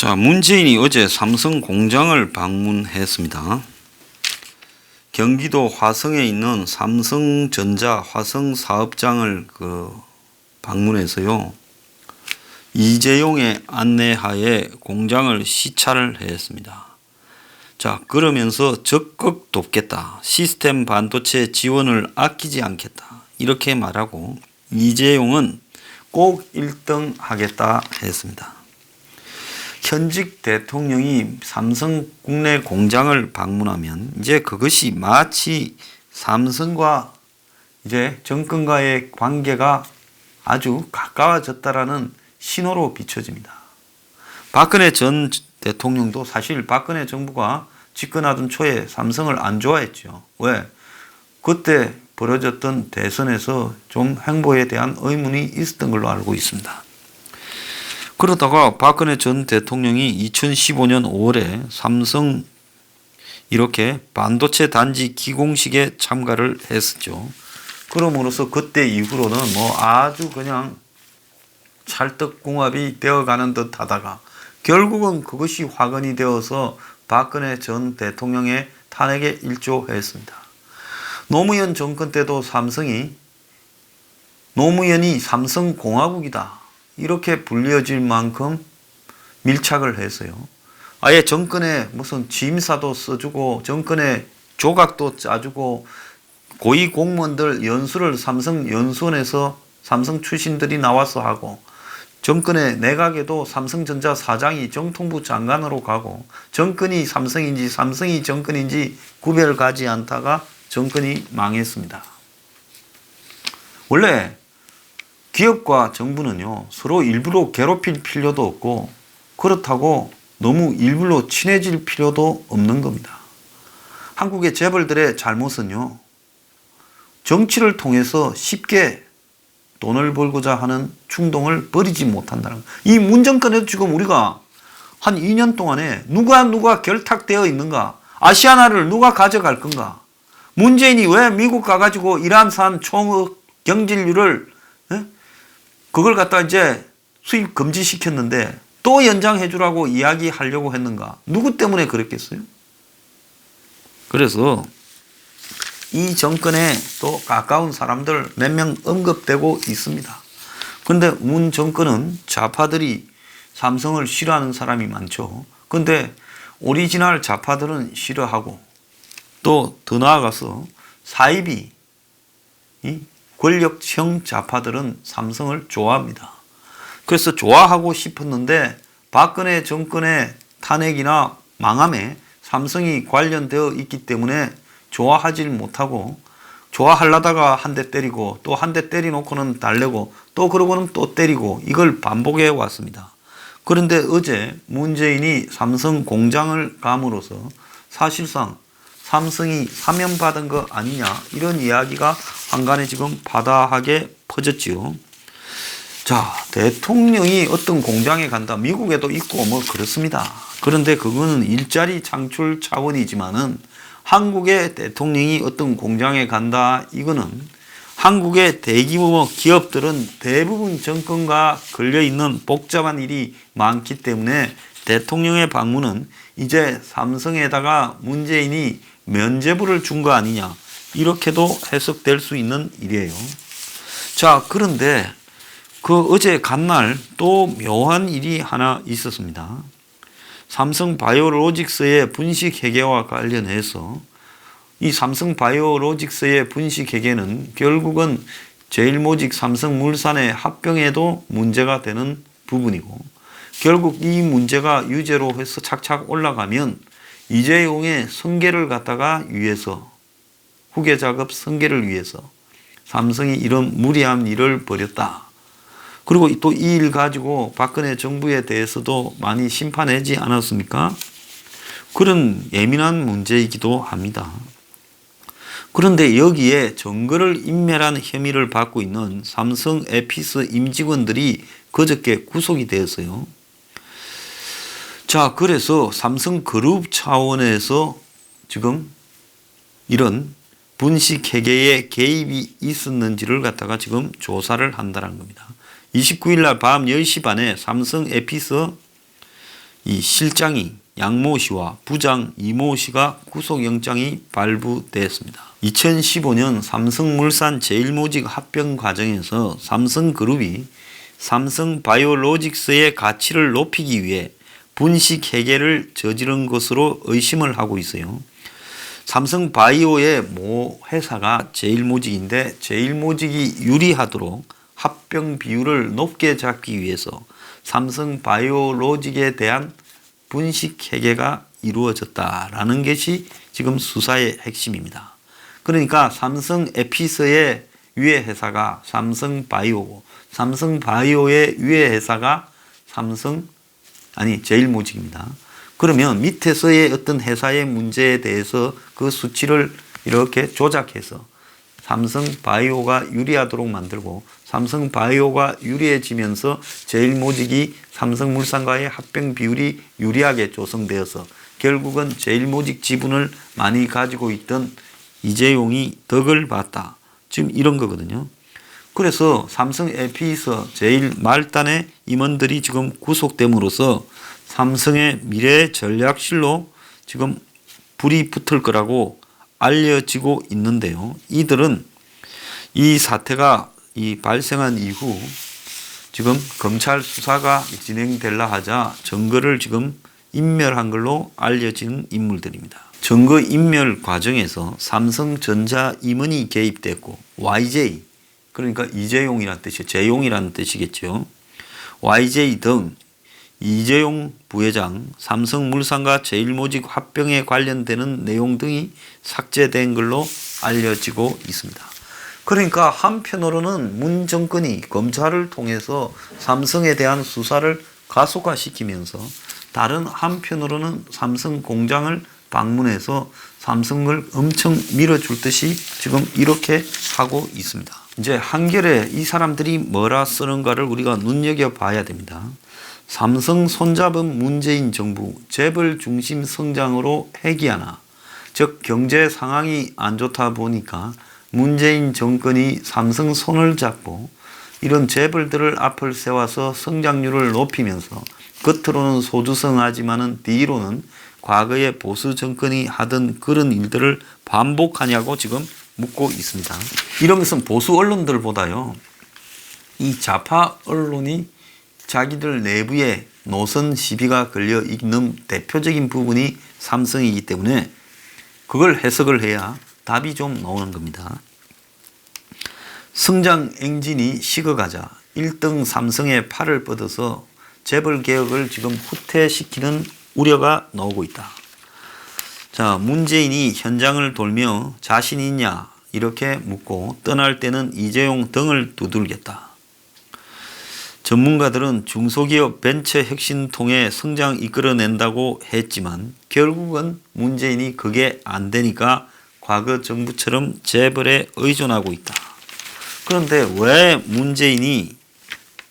자, 문재인이 어제 삼성 공장을 방문했습니다. 경기도 화성에 있는 삼성전자 화성 사업장을 방문해서요. 이재용의 안내하에 공장을 시찰을 했습니다. 자, 그러면서 적극 돕겠다. 시스템 반도체 지원을 아끼지 않겠다. 이렇게 말하고 이재용은 꼭 1등 하겠다 했습니다. 현직 대통령이 삼성 국내 공장을 방문하면 이제 그것이 마치 삼성과 이제 정권과의 관계가 아주 가까워졌다라는 신호로 비춰집니다. 박근혜 전 대통령도 사실 박근혜 정부가 집권하던 초에 삼성을 안 좋아했죠. 왜? 그때 벌어졌던 대선에서 좀 행보에 대한 의문이 있었던 걸로 알고 있습니다. 그러다가 박근혜 전 대통령이 2015년 5월에 삼성 이렇게 반도체 단지 기공식에 참가를 했었죠. 그럼으로써 그때 이후로는 아주 그냥 찰떡궁합이 되어가는 듯 하다가 결국은 그것이 화근이 되어서 박근혜 전 대통령의 탄핵에 일조했습니다. 노무현 정권 때도 노무현이 삼성공화국이다. 이렇게 불려질 만큼 밀착을 했어요. 아예 정권에 무슨 지임사도 써주고 정권에 조각도 짜주고 고위 공무원들 연수를 삼성 연수원에서 삼성 출신들이 나와서 하고 정권의 내각에도 삼성전자 사장이 정통부 장관으로 가고 정권이 삼성인지 삼성이 정권인지 구별 가지 않다가 정권이 망했습니다. 원래 기업과 정부는요, 서로 일부러 괴롭힐 필요도 없고, 그렇다고 너무 일부러 친해질 필요도 없는 겁니다. 한국의 재벌들의 잘못은요, 정치를 통해서 쉽게 돈을 벌고자 하는 충동을 버리지 못한다는 거예요. 이 문정권에도 지금 우리가 한 2년 동안에 누가 결탁되어 있는가? 아시아나를 누가 가져갈 건가? 문재인이 왜 미국 가가지고 이란산 총액 경질률을 그걸 갖다 이제 수입 금지시켰는데 또 연장해 주라고 이야기하려고 했는가? 누구 때문에 그랬겠어요? 그래서 이 정권에 또 가까운 사람들 몇 명 언급되고 있습니다. 그런데 문 정권은 좌파들이 삼성을 싫어하는 사람이 많죠. 그런데 오리지널 좌파들은 싫어하고 또 더 나아가서 사이비 권력형 좌파들은 삼성을 좋아합니다. 그래서 좋아하고 싶었는데 박근혜 정권의 탄핵이나 망함에 삼성이 관련되어 있기 때문에 좋아하지 못하고 좋아하려다가 한 대 때리고 또 한 대 때려놓고는 달래고 또 그러고는 또 때리고 이걸 반복해 왔습니다. 그런데 어제 문재인이 삼성 공장을 감으로써 사실상 삼성이 사면받은 거 아니냐 이런 이야기가 한간에 지금 바다하게 퍼졌지요. 자, 대통령이 어떤 공장에 간다. 미국에도 있고 그렇습니다. 그런데 그거는 일자리 창출 차원이지만은 한국의 대통령이 어떤 공장에 간다. 이거는 한국의 대규모 기업들은 대부분 정권과 걸려있는 복잡한 일이 많기 때문에 대통령의 방문은 이제 삼성에다가 문재인이 면죄부를 준 거 아니냐 이렇게도 해석될 수 있는 일이에요. 자, 그런데 어제 간날 또 묘한 일이 하나 있었습니다. 삼성 바이오로직스의 분식 회계와 관련해서 이 삼성 바이오로직스의 분식 회계는 결국은 제일모직 삼성물산의 합병에도 문제가 되는 부분이고 결국 이 문제가 유죄로 해서 착착 올라가면 이재용의 승계를 갖다가 위해서 후계 작업 승계를 위해서 삼성이 이런 무리한 일을 벌였다. 그리고 또 이 일 가지고 박근혜 정부에 대해서도 많이 심판하지 않았습니까? 그런 예민한 문제이기도 합니다. 그런데 여기에 증거를 인멸한 혐의를 받고 있는 삼성 에피스 임직원들이 그저께 구속이 되었어요. 자, 그래서 삼성그룹 차원에서 지금 이런 분식 회계에 개입이 있었는지를 갖다가 지금 조사를 한다는 겁니다. 29일 날 밤 10시 반에 삼성 에피스 이 실장이 양모 씨와 부장 이모 씨가 구속영장이 발부됐습니다. 2015년 삼성물산 제일모직 합병 과정에서 삼성그룹이 삼성바이오로직스의 가치를 높이기 위해 분식회계를 저지른 것으로 의심을 하고 있어요. 삼성바이오의 모 회사가 제일모직인데 제일모직이 유리하도록 합병 비율을 높게 잡기 위해서 삼성바이오로직에 대한 분식회계가 이루어졌다라는 것이 지금 수사의 핵심입니다. 그러니까 삼성에피스의 유해 회사가 삼성바이오고 삼성바이오의 유해 회사가 제일모직입니다. 그러면 밑에서의 어떤 회사의 문제에 대해서 그 수치를 이렇게 조작해서 삼성바이오가 유리하도록 만들고 삼성바이오가 유리해지면서 제일모직이 삼성물산과의 합병 비율이 유리하게 조성되어서 결국은 제일모직 지분을 많이 가지고 있던 이재용이 덕을 봤다. 지금 이런 거거든요. 그래서 삼성에피스 제일 말단의 임원들이 지금 구속됨으로써 삼성의 미래 전략실로 지금 불이 붙을 거라고 알려지고 있는데요. 이들은 이 사태가 발생한 이후 지금 검찰 수사가 진행되려 하자 증거를 지금 인멸한 걸로 알려진 인물들입니다. 증거 인멸 과정에서 삼성전자 임원이 개입됐고 YJ 그러니까 이재용이라는 뜻이죠. 재용이라는 뜻이겠죠. YJ 등 이재용 부회장 삼성물산과 제일모직 합병에 관련되는 내용 등이 삭제된 걸로 알려지고 있습니다. 그러니까 한편으로는 문 정권이 검찰을 통해서 삼성에 대한 수사를 가속화시키면서 다른 한편으로는 삼성 공장을 방문해서 삼성을 엄청 밀어줄 듯이 지금 이렇게 하고 있습니다. 이제 한결에 이 사람들이 뭐라 쓰는가를 우리가 눈여겨봐야 됩니다. 삼성 손잡은 문재인 정부 재벌 중심 성장으로 회귀하나 즉 경제 상황이 안 좋다 보니까 문재인 정권이 삼성 손을 잡고 이런 재벌들을 앞을 세워서 성장률을 높이면서 겉으로는 소주성하지만은 뒤로는 과거의 보수 정권이 하던 그런 일들을 반복하냐고 지금 묻고 있습니다. 이런 것은 보수 언론들보다요. 이 좌파 언론이 자기들 내부에 노선 시비가 걸려 있는 대표적인 부분이 삼성이기 때문에 그걸 해석을 해야 답이 좀 나오는 겁니다. 성장 엔진이 식어가자 1등 삼성의 팔을 뻗어서 재벌 개혁을 지금 후퇴시키는 우려가 나오고 있다. 자, 문재인이 현장을 돌며 자신 있냐 이렇게 묻고 떠날 때는 이재용 등을 두들겼다. 전문가들은 중소기업 벤처 혁신 통해 성장 이끌어낸다고 했지만 결국은 문재인이 그게 안 되니까 과거 정부처럼 재벌에 의존하고 있다. 그런데 왜 문재인이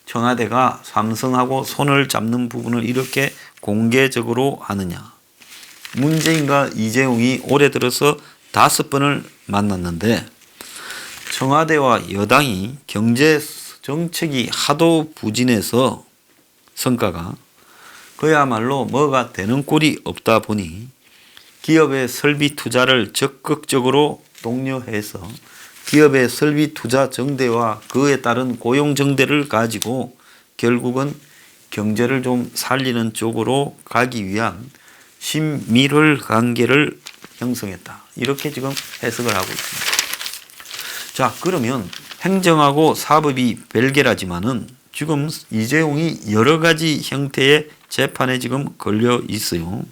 청와대가 삼성하고 손을 잡는 부분을 이렇게 공개적으로 하느냐. 문재인과 이재용이 올해 들어서 5번을 만났는데 청와대와 여당이 경제 정책이 하도 부진해서 성과가 그야말로 뭐가 되는 꼴이 없다 보니 기업의 설비 투자를 적극적으로 독려해서 기업의 설비 투자 정대와 그에 따른 고용 정대를 가지고 결국은 경제를 좀 살리는 쪽으로 가기 위한 신밀을 관계를 형성했다. 이렇게 지금 해석을 하고 있습니다. 자, 그러면 행정하고 사법이 별개라지만은 지금 이재용이 여러 가지 형태의 재판에 지금 걸려 있어요.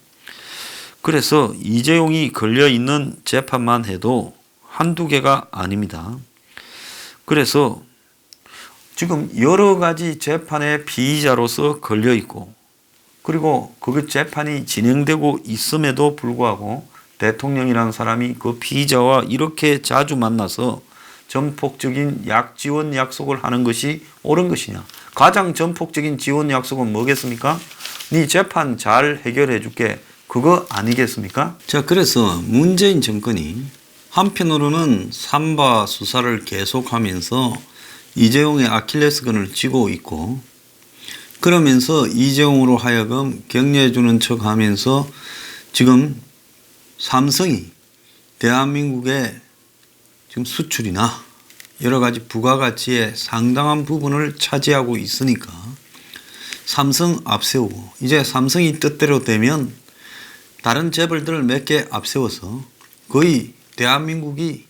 그래서 이재용이 걸려 있는 재판만 해도 한두 개가 아닙니다. 그래서 지금 여러 가지 재판의 피의자로서 걸려 있고 그리고 그 재판이 진행되고 있음에도 불구하고 대통령이라는 사람이 그 피의자와 이렇게 자주 만나서 전폭적인 약 지원 약속을 하는 것이 옳은 것이냐. 가장 전폭적인 지원 약속은 뭐겠습니까? 네 재판 잘 해결해 줄게. 그거 아니겠습니까? 자, 그래서 문재인 정권이 한편으로는 삼바 수사를 계속하면서 이재용의 아킬레스건을 쥐고 있고 그러면서 이재용으로 하여금 격려해주는 척 하면서 지금 삼성이 대한민국의 지금 수출이나 여러 가지 부가가치의 상당한 부분을 차지하고 있으니까 삼성 앞세우고, 이제 삼성이 뜻대로 되면 다른 재벌들을 몇 개 앞세워서 거의 대한민국이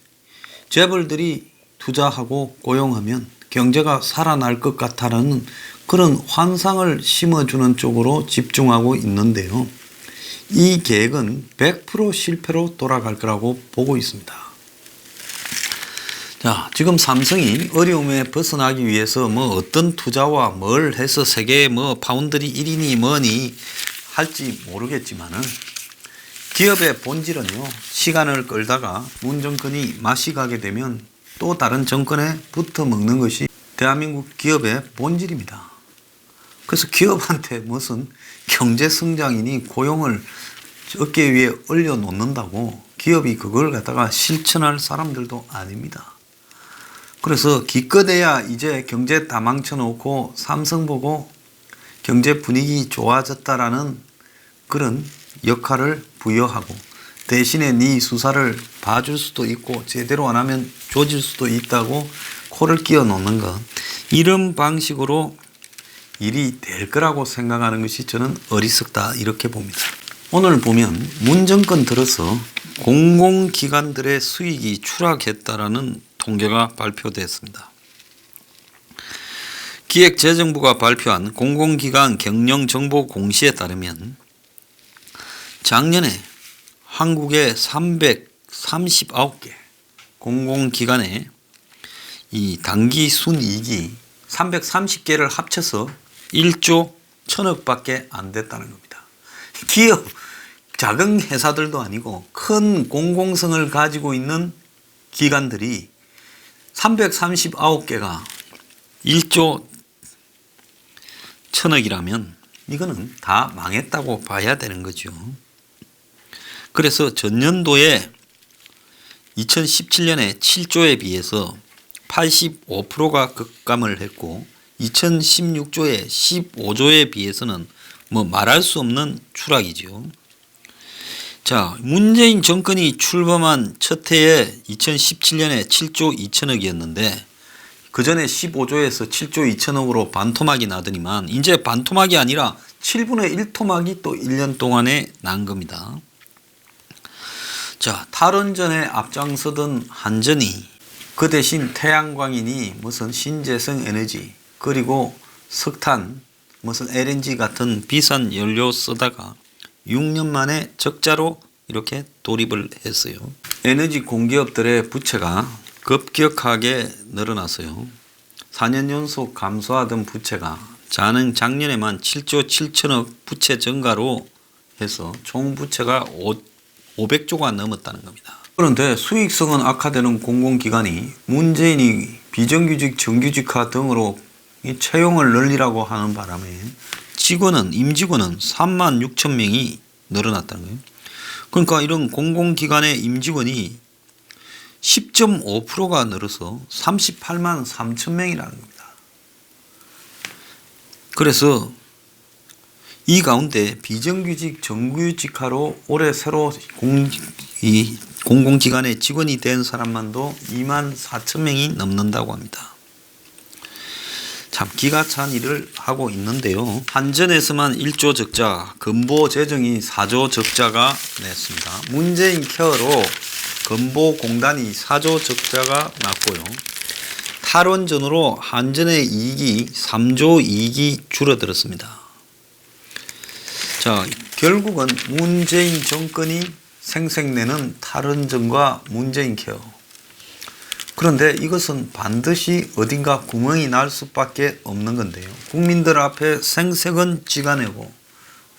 재벌들이 투자하고 고용하면 경제가 살아날 것 같다는 그런 환상을 심어주는 쪽으로 집중하고 있는데요. 이 계획은 100% 실패로 돌아갈 거라고 보고 있습니다. 자, 지금 삼성이 어려움에 벗어나기 위해서 뭐 어떤 투자와 뭘 해서 세계 뭐 파운드리 1인이 뭐니 할지 모르겠지만은 기업의 본질은요, 시간을 끌다가 문 정권이 맛이 가게 되면 또 다른 정권에 붙어 먹는 것이 대한민국 기업의 본질입니다. 그래서 기업한테 무슨 경제 성장이니 고용을 어깨 위에 올려놓는다고 기업이 그걸 갖다가 실천할 사람들도 아닙니다. 그래서 기껏해야 이제 경제 다 망쳐놓고 삼성 보고 경제 분위기 좋아졌다라는 그런 역할을 부여하고 대신에 네 수사를 봐줄 수도 있고 제대로 안 하면 조질 수도 있다고 코를 끼워 놓는 것, 이런 방식으로 일이 될 거라고 생각하는 것이 저는 어리석다 이렇게 봅니다. 오늘 보면 문 정권 들어서 공공기관들의 수익이 추락했다라는 통계가 발표됐습니다. 기획재정부가 발표한 공공기관 경영정보공시에 따르면 작년에 한국의 339개 공공기관의 이 당기 순이익이 330개를 합쳐서 1조 1000억밖에 안 됐다는 겁니다. 기업, 작은 회사들도 아니고 큰 공공성을 가지고 있는 기관들이 339개가 1조 1000억이라면 이거는 다 망했다고 봐야 되는 거죠. 그래서 전년도에 2017년에 7조에 비해서 85%가 급감을 했고 2016조에 15조에 비해서는 뭐 말할 수 없는 추락이죠. 자, 문재인 정권이 출범한 첫 해에 2017년에 7조 2천억이었는데 그 전에 15조에서 7조 2천억으로 반토막이 나더니만 이제 반토막이 아니라 7분의 1토막이 또 1년 동안에 난 겁니다. 자, 탈원전에 앞장서던 한전이 그 대신 태양광이니 무슨 신재생 에너지 그리고 석탄 무슨 LNG 같은 비싼 연료 쓰다가 6년 만에 적자로 이렇게 돌입을 했어요. 에너지 공기업들의 부채가 급격하게 늘어났어요. 4년 연속 감소하던 부채가 작년에만 7조 7천억 부채 증가로 해서 총 부채가 500조가 넘었다는 겁니다. 그런데 수익성은 악화되는 공공기관이 문재인이 비정규직 정규직화 등으로 채용을 늘리라고 하는 바람에 임직원은 3만 6천 명이 늘어났다는 거예요. 그러니까 이런 공공기관의 임직원이 10.5%가 늘어서 38만 3천 명이라는 겁니다. 그래서 이 가운데 비정규직 정규직화로 올해 새로 공공기관의 직원이 된 사람만도 2만 4천 명이 넘는다고 합니다. 참 기가 찬 일을 하고 있는데요. 한전에서만 1조 적자, 건보재정이 4조 적자가 냈습니다. 문재인 케어로 건보공단이 4조 적자가 났고요. 탈원전으로 한전의 이익이 3조 이익이 줄어들었습니다. 자, 결국은 문재인 정권이 생색내는 탈원전과 문재인 케어. 그런데 이것은 반드시 어딘가 구멍이 날 수밖에 없는 건데요. 국민들 앞에 생색은 지가내고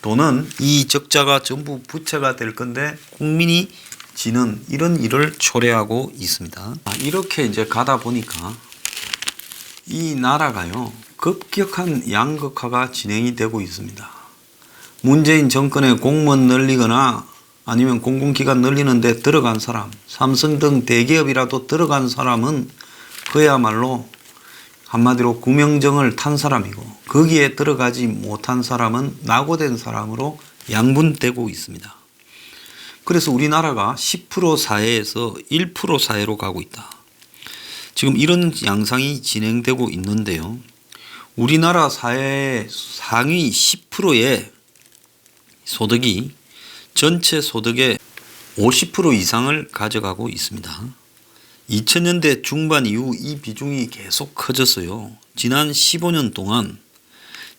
돈은 이 적자가 전부 부채가 될 건데 국민이 지는 이런 일을 초래하고 있습니다. 이렇게 이제 가다 보니까 이 나라가요, 급격한 양극화가 진행이 되고 있습니다. 문재인 정권의 공무원 늘리거나 아니면 공공기관 늘리는 데 들어간 사람, 삼성 등 대기업이라도 들어간 사람은 그야말로 한마디로 구명정을 탄 사람이고 거기에 들어가지 못한 사람은 낙오된 사람으로 양분되고 있습니다. 그래서 우리나라가 10% 사회에서 1% 사회로 가고 있다. 지금 이런 양상이 진행되고 있는데요. 우리나라 사회의 상위 10%의 소득이 전체 소득의 50% 이상을 가져가고 있습니다. 2000년대 중반 이후 이 비중이 계속 커졌어요. 지난 15년 동안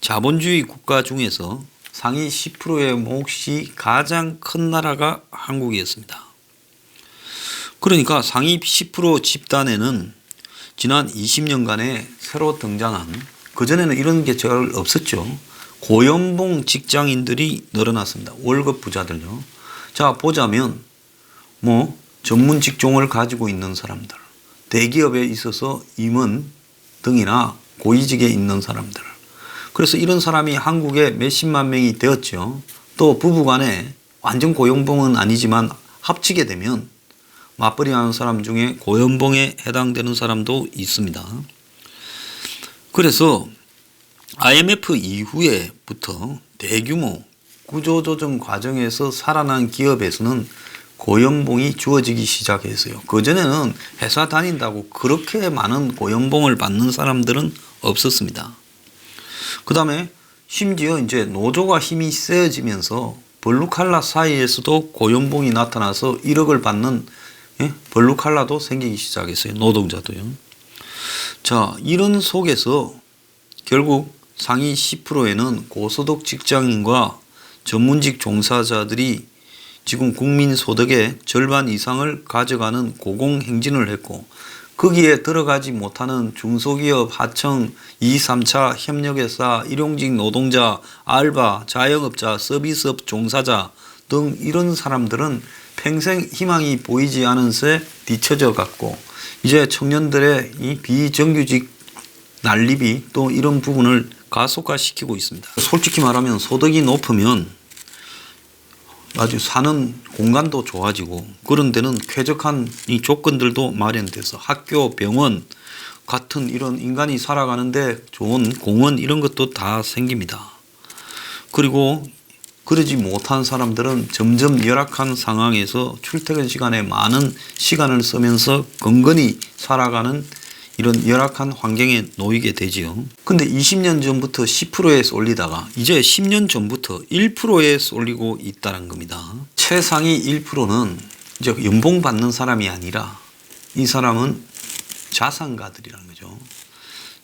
자본주의 국가 중에서 상위 10%의 몫이 가장 큰 나라가 한국이었습니다. 그러니까 상위 10% 집단에는 지난 20년간에 새로 등장한, 그전에는 이런 게 잘 없었죠. 고연봉 직장인들이 늘어났습니다. 월급 부자들요. 자, 보자면 전문 직종을 가지고 있는 사람들, 대기업에 있어서 임원 등이나 고위직에 있는 사람들. 그래서 이런 사람이 한국에 몇십만 명이 되었죠. 또 부부간에 완전 고연봉은 아니지만 합치게 되면 맞벌이 하는 사람 중에 고연봉에 해당되는 사람도 있습니다. 그래서 IMF 이후에부터 대규모 구조조정 과정에서 살아난 기업에서는 고연봉이 주어지기 시작했어요. 그전에는 회사 다닌다고 그렇게 많은 고연봉을 받는 사람들은 없었습니다. 그 다음에 심지어 이제 노조가 힘이 세어지면서 블루칼라 사이에서도 고연봉이 나타나서 1억을 받는 블루칼라도 생기기 시작했어요. 노동자도요. 자, 이런 속에서 결국 상위 10%에는 고소득 직장인과 전문직 종사자들이 지금 국민 소득의 절반 이상을 가져가는 고공행진을 했고, 거기에 들어가지 못하는 중소기업, 하청, 2, 3차 협력회사, 일용직 노동자, 알바, 자영업자, 서비스업 종사자 등 이런 사람들은 평생 희망이 보이지 않은 새 뒤처져 갔고, 이제 청년들의 이 비정규직 난립이 또 이런 부분을 가속화시키고 있습니다. 솔직히 말하면 소득이 높으면 아주 사는 공간도 좋아지고 그런 데는 쾌적한 이 조건들도 마련돼서 학교, 병원 같은 이런 인간이 살아가는데 좋은 공원 이런 것도 다 생깁니다. 그리고 그러지 못한 사람들은 점점 열악한 상황에서 출퇴근 시간에 많은 시간을 쓰면서 건건히 살아가는 이런 열악한 환경에 놓이게 되지요. 근데 20년 전부터 10%에 쏠리다가 이제 10년 전부터 1%에 쏠리고 있다는 겁니다. 최상위 1%는 이제 연봉 받는 사람이 아니라 이 사람은 자산가들이라는 거죠.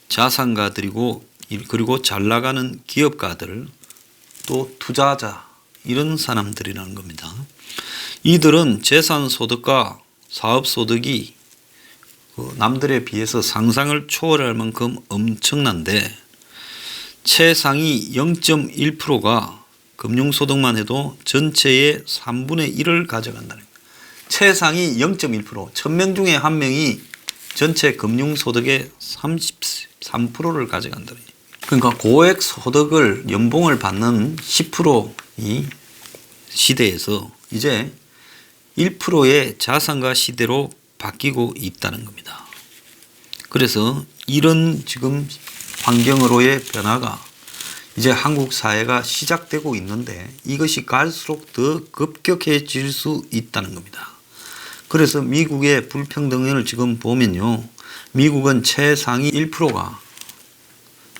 자산가들이고 그리고 잘 나가는 기업가들 또 투자자 이런 사람들이라는 겁니다. 이들은 재산 소득과 사업 소득이 남들에 비해서 상상을 초월할 만큼 엄청난데 최상위 0.1%가 금융소득만 해도 전체의 3분의 1을 가져간다는 거예요. 최상위 0.1%, 1000명 중에 1명이 전체 금융소득의 33%를 가져간다는 거예요. 그러니까 고액 소득을 연봉을 받는 10%이 시대에서 이제 1%의 자산가 시대로 바뀌고 있다는 겁니다. 그래서 이런 지금 환경으로의 변화가 이제 한국 사회가 시작되고 있는데 이것이 갈수록 더 급격해질 수 있다는 겁니다. 그래서 미국의 불평등을 지금 보면요. 미국은 최상위 1%가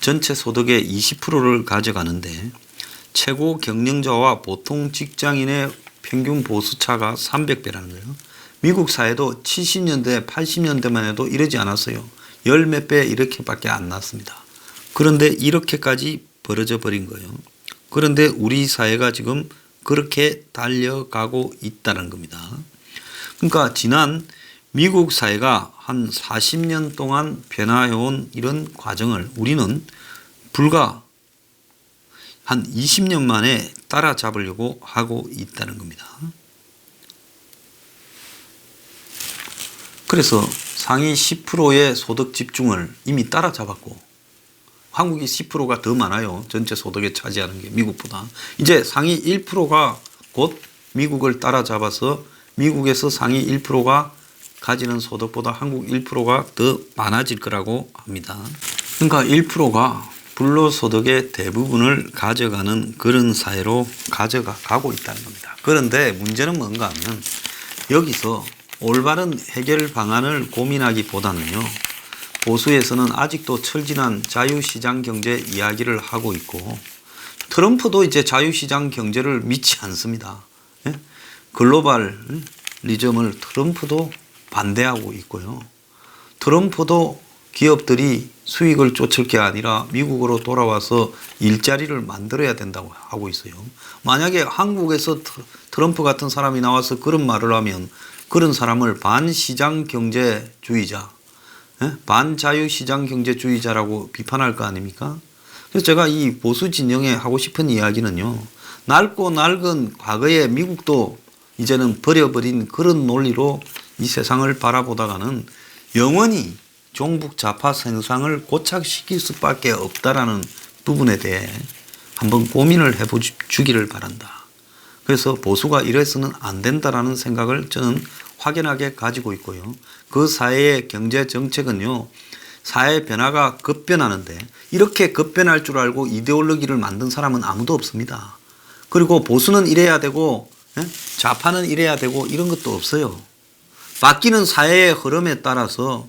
전체 소득의 20%를 가져가는데 최고 경영자와 보통 직장인의 평균 보수차가 300배라는 거예요. 미국 사회도 70년대, 80년대만 해도 이러지 않았어요. 열 몇 배 이렇게밖에 안 났습니다. 그런데 이렇게까지 벌어져 버린 거예요. 그런데 우리 사회가 지금 그렇게 달려가고 있다는 겁니다. 그러니까 지난 미국 사회가 한 40년 동안 변화해온 이런 과정을 우리는 불과 한 20년 만에 따라잡으려고 하고 있다는 겁니다. 그래서 상위 10%의 소득 집중을 이미 따라잡았고 한국이 10%가 더 많아요. 전체 소득에 차지하는 게 미국보다. 이제 상위 1%가 곧 미국을 따라잡아서 미국에서 상위 1%가 가지는 소득보다 한국 1%가 더 많아질 거라고 합니다. 그러니까 1%가 불로소득의 대부분을 가져가는 그런 사회로 가져가고 있다는 겁니다. 그런데 문제는 뭔가 하면 여기서 올바른 해결 방안을 고민하기보다는요, 보수에서는 아직도 철진한 자유시장 경제 이야기를 하고 있고, 트럼프도 이제 자유시장 경제를 믿지 않습니다. 예? 글로벌리즘을 트럼프도 반대하고 있고요. 트럼프도 기업들이 수익을 쫓을 게 아니라 미국으로 돌아와서 일자리를 만들어야 된다고 하고 있어요. 만약에 한국에서 트럼프 같은 사람이 나와서 그런 말을 하면 그런 사람을 반시장 경제주의자, 반자유시장 경제주의자라고 비판할 거 아닙니까? 그래서 제가 이 보수 진영에 하고 싶은 이야기는요, 낡고 낡은 과거의 미국도 이제는 버려버린 그런 논리로 이 세상을 바라보다가는 영원히 종북 좌파 생상을 고착시킬 수밖에 없다라는 부분에 대해 한번 고민을 해주기를 바란다. 그래서 보수가 이래서는 안 된다라는 생각을 저는 확연하게 가지고 있고요. 그 사회의 경제 정책은요, 사회 변화가 급변하는데 이렇게 급변할 줄 알고 이데올로기를 만든 사람은 아무도 없습니다. 그리고 보수는 이래야 되고 좌파는 이래야 되고 이런 것도 없어요. 바뀌는 사회의 흐름에 따라서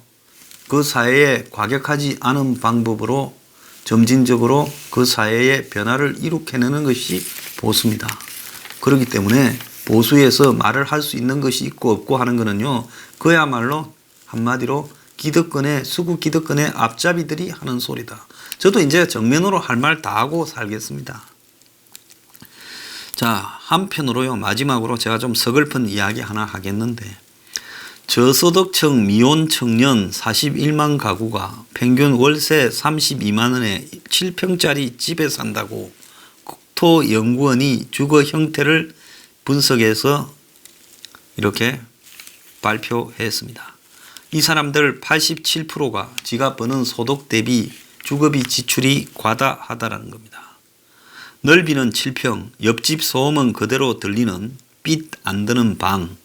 그 사회에 과격하지 않은 방법으로 점진적으로 그 사회의 변화를 이룩해내는 것이 보수입니다. 그렇기 때문에 보수에서 말을 할 수 있는 것이 있고 없고 하는 것은요, 그야말로 한마디로 기득권의 수구 기득권의 앞잡이들이 하는 소리다. 저도 이제 정면으로 할 말 다 하고 살겠습니다. 자, 한편으로요, 마지막으로 제가 좀 서글픈 이야기 하나 하겠는데, 저소득층 미혼 청년 41만 가구가 평균 월세 32만 원에 7평짜리 집에 산다고 국토연구원이 주거 형태를 분석해서 이렇게 발표했습니다. 이 사람들 87%가 지가 버는 소득 대비 주거비 지출이 과다하다는 겁니다. 넓이는 7평, 옆집 소음은 그대로 들리는 빚 안 드는 방,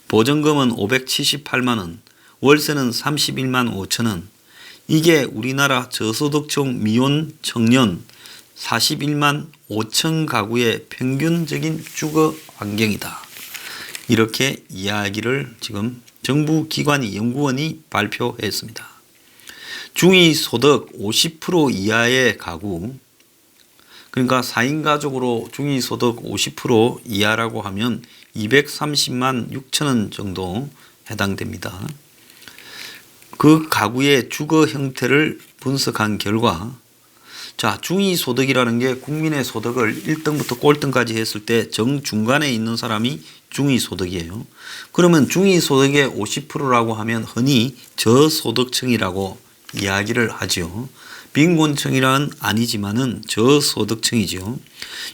보증금은 578만 원, 월세는 31만 5천 원. 이게 우리나라 저소득층 미혼 청년 41만 5천 가구의 평균적인 주거 환경이다. 이렇게 이야기를 지금 정부 기관이 연구원이 발표했습니다. 중위소득 50% 이하의 가구, 그러니까 4인 가족으로 중위소득 50% 이하라고 하면 230만 6천 원 정도 해당됩니다. 그 가구의 주거 형태를 분석한 결과, 자, 중위소득이라는 게 국민의 소득을 1등부터 꼴등까지 했을 때 정중간에 있는 사람이 중위소득이에요. 그러면 중위소득의 50%라고 하면 흔히 저소득층이라고 이야기를 하죠. 빈곤층이란 아니지만은 저소득층이죠.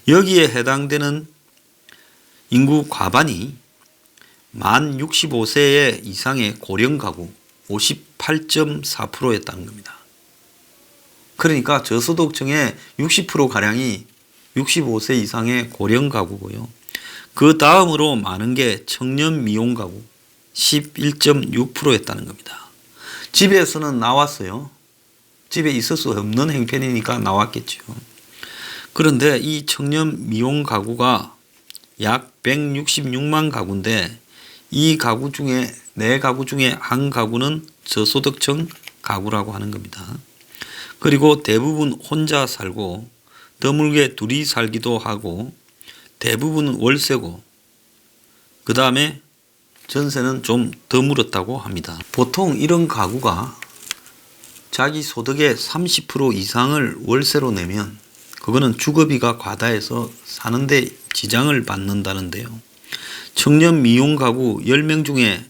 여기에 해당되는 인구 과반이 만 65세 이상의 고령 가구 58.4%였다는 겁니다. 그러니까 저소득층의 60%가량이 65세 이상의 고령 가구고요. 그 다음으로 많은 게 청년 미혼 가구 11.6%였다는 겁니다. 집에서는 나왔어요. 집에 있을 수 없는 형편이니까 나왔겠죠. 그런데 이 청년 미혼 가구가 약 166만 가구인데 이 가구 중에 4가구 중에 한 가구는 저소득층 가구라고 하는 겁니다. 그리고 대부분 혼자 살고 드물게 둘이 살기도 하고 대부분은 월세고 그 다음에 전세는 좀 드물었다고 합니다. 보통 이런 가구가 자기 소득의 30% 이상을 월세로 내면 그거는 주거비가 과다해서 사는데 지장을 받는다는데요. 청년 미혼 가구 10명 중에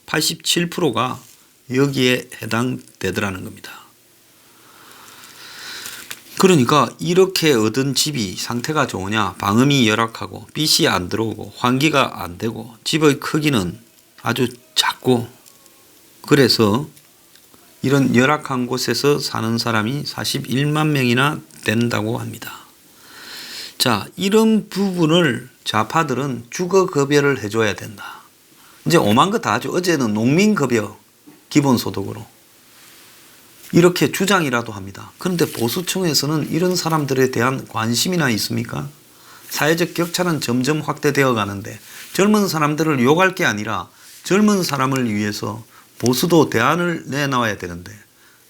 87%가 여기에 해당되더라는 겁니다. 그러니까 이렇게 얻은 집이 상태가 좋으냐, 방음이 열악하고 빛이 안 들어오고 환기가 안 되고 집의 크기는 아주 작고, 그래서 이런 열악한 곳에서 사는 사람이 41만 명이나 된다고 합니다. 자, 이런 부분을 좌파들은 주거급여를 해줘야 된다. 이제 오만 거 다 하죠. 어제는 농민급여 기본소득으로. 이렇게 주장이라도 합니다. 그런데 보수층에서는 이런 사람들에 대한 관심이나 있습니까? 사회적 격차는 점점 확대되어 가는데 젊은 사람들을 욕할 게 아니라 젊은 사람을 위해서 보수도 대안을 내놔야 되는데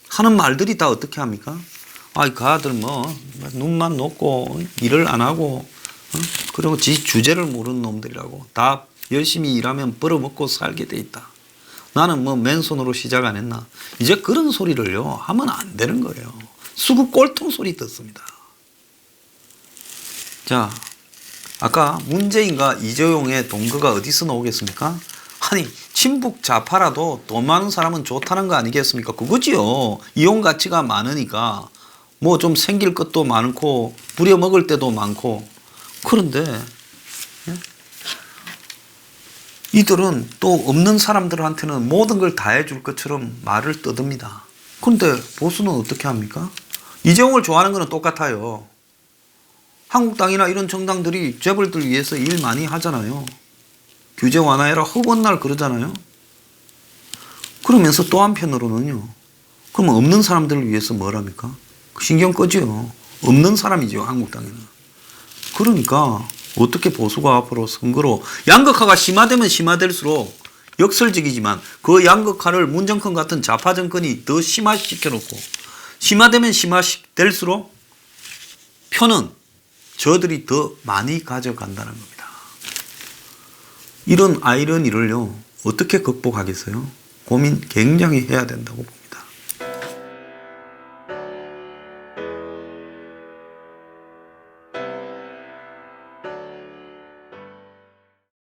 하는 말들이 다 어떻게 합니까? 아이, 그 아들 뭐 눈만 높고 일을 안 하고 그리고 지 주제를 모르는 놈들이라고 다 열심히 일하면 벌어먹고 살게 돼 있다. 나는 뭐 맨손으로 시작 안 했나. 이제 그런 소리를요 하면 안 되는 거예요. 수구 꼴통 소리 듣습니다. 자, 아까 문재인과 이재용의 동거가 어디서 나오겠습니까? 아니, 친북 좌파라도 돈 많은 사람은 좋다는 거 아니겠습니까? 그거지요. 이용 가치가 많으니까 뭐 좀 생길 것도 많고 부려먹을 때도 많고. 그런데 이들은 또 없는 사람들한테는 모든 걸 다 해줄 것처럼 말을 떠듭니다. 그런데 보수는 어떻게 합니까? 이재용을 좋아하는 거는 똑같아요. 한국당이나 이런 정당들이 재벌들 위해서 일 많이 하잖아요. 규제 완화해라 허번날 그러잖아요. 그러면서 또 한편으로는요. 그러면 없는 사람들을 위해서 뭘 합니까? 신경 꺼지요. 없는 사람이죠, 한국당에는. 그러니까 어떻게 보수가 앞으로 선거로 양극화가 심화되면 심화될수록 역설적이지만 그 양극화를 문정권 같은 좌파 정권이 더 심화시켜놓고 심화되면 심화될수록 표는 저들이 더 많이 가져간다는 겁니다. 이런 아이러니를요 어떻게 극복하겠어요? 고민 굉장히 해야 된다고 봅니다.